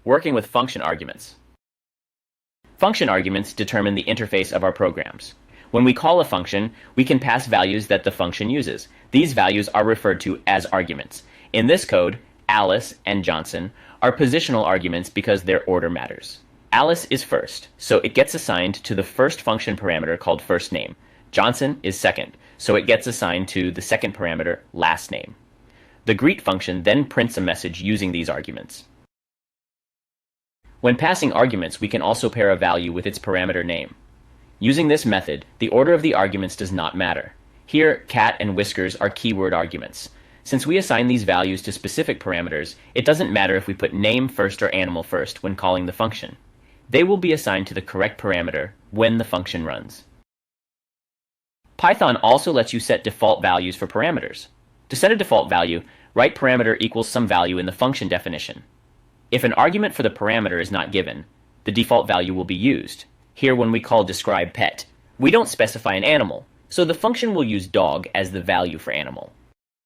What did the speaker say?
Working with function arguments. Function arguments determine the interface of our programs. When we call a function, we can pass values that the function uses. These values are referred to as arguments. In this code, Alice and Johnson are positional arguments because their order matters. Alice is first, so it gets assigned to the first function parameter called firstName. Johnson is second, so it gets assigned to the second parameter, lastName. The greet function then prints a message using these arguments. When passing arguments, we can also pair a value with its parameter name. Using this method, the order of the arguments does not matter. Here, cat and whiskers are keyword arguments. Since we assign these values to specific parameters, it doesn't matter if we put name first or animal first when calling the function. They will be assigned to the correct parameter when the function runs. Python also lets you set default values for parameters. To set a default value, write parameter equals some value in the function definition. If an argument for the parameter is not given, the default value will be used. Here, when we call describe pet, we don't specify an animal, so the function will use dog as the value for animal.